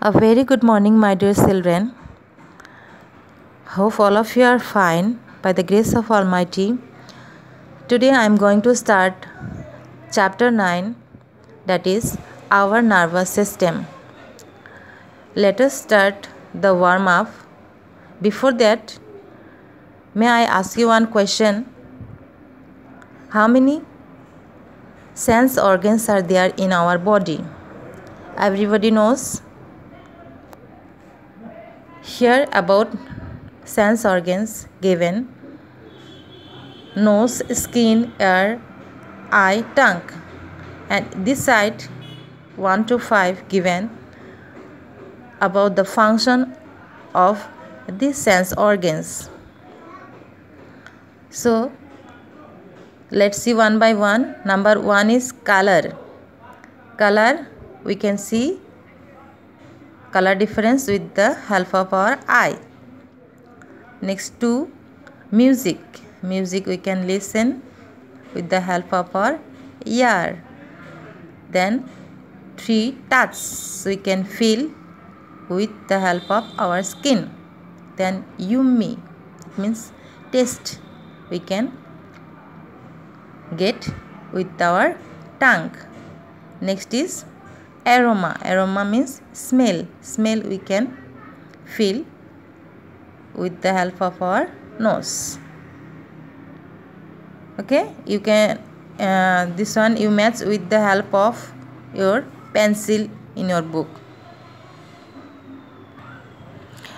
A very good morning, my dear children. Hope all of you are fine by the grace of Almighty. Today I am going to start chapter 9, that is our nervous system. Let us start the warm up. Before that, may I ask you one question? How many sense organs are there in our body? Everybody knows. Here about sense organs given: nose, skin, ear, eye, tongue, and this side 1 to 5 given about the function of these sense organs. So let's see one by one. Number 1 is color. Color, we can see color difference with the help of our eye. Next 2, music. Music we can listen with the help of our ear. Then 3, touch. We can feel with the help of our skin. Then yummy, it means taste, we can get with our tongue. Next is aroma. Aroma means smell. Smell we can feel with the help of our nose. Okay, you can this one you match with the help of your pencil in your book.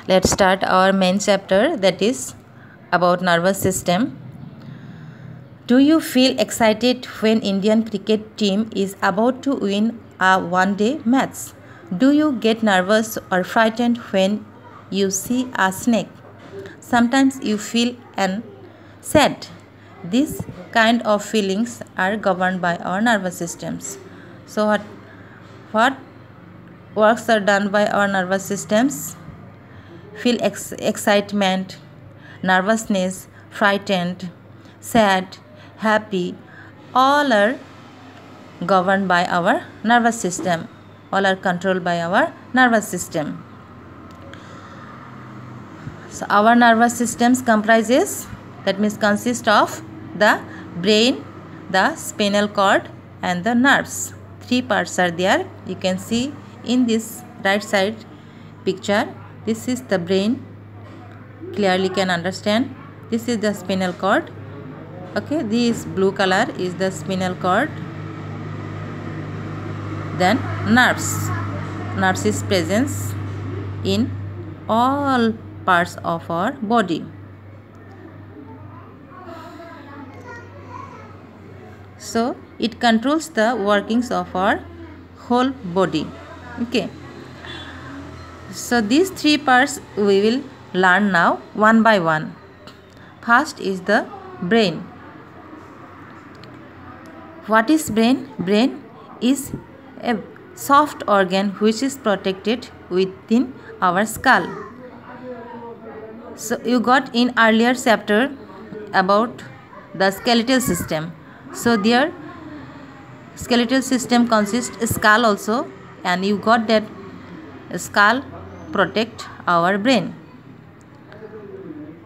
Let's start our main chapter, that is about nervous system. Do you feel excited when Indian cricket team is about to win a one-day match? Do you get nervous or frightened when you see a snake? Sometimes you feel sad. These kind of feelings are governed by our nervous systems. So what works are done by our nervous systems? Feel excitement, nervousness, frightened, sad, happy, all are governed by our nervous system. All are controlled by our nervous system. So our nervous systems consists of the brain, the spinal cord, and the nerves. 3 parts are there. You can see in this right side picture. This is the brain, clearly can understand. This is the spinal cord. Okay, this blue color is the spinal cord. Then nerves. Nerves is present in all parts of our body. So it controls the workings of our whole body. Okay. So these 3 parts we will learn now one by one. First is the brain. What is brain? Brain is a soft organ which is protected within our skull. So you got in earlier chapter about the skeletal system. So their skeletal system consists skull also, and you got that skull protect our brain.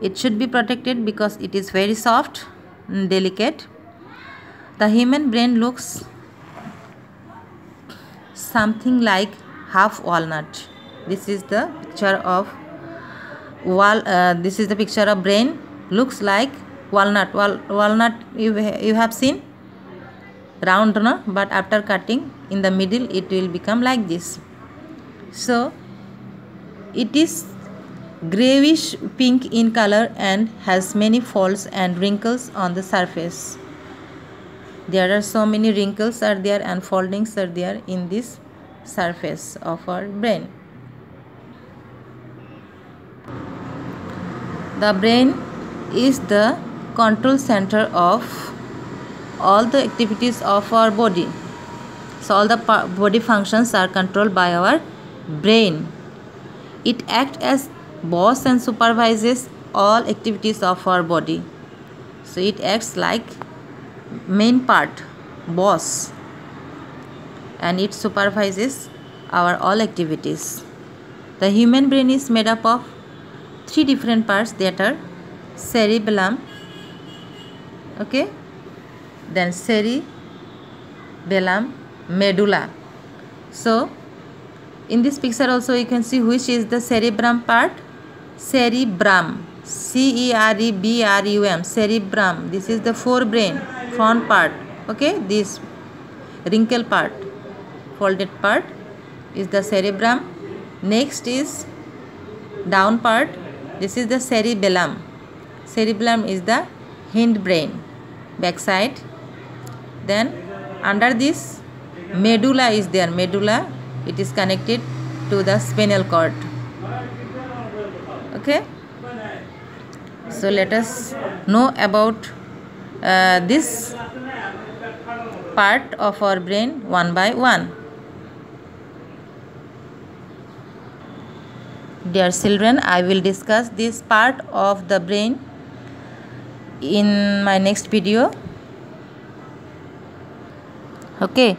It should be protected because it is very soft and delicate. The human brain looks something like half walnut. This is the picture of this is the picture of brain. Looks like walnut. Walnut you have seen round, no? But after cutting in the middle it will become like this. So it is grayish pink in color and has many folds and wrinkles on the surface. There are so many wrinkles are there and foldings are there in this surface of our brain. The brain is the control center of all the activities of our body. So all the body functions are controlled by our brain. It acts as boss and supervises all activities of our body. So it acts like main part, boss, and it supervises our all activities. The human brain is made up of 3 different parts, that are cerebellum, okay, then cerebellum, medulla. So in this picture also you can see which is the cerebrum part. Cerebrum, cerebrum, cerebrum. This is the forebrain, front part, okay. This wrinkle part, folded part is the cerebrum. Next is down part. This is the cerebellum. Cerebellum is the hindbrain, backside. Then under this medulla is there. Medulla, it is connected to the spinal cord, okay. So let us know about this part of our brain one by one. Dear children, I will discuss this part of the brain in my next video, okay.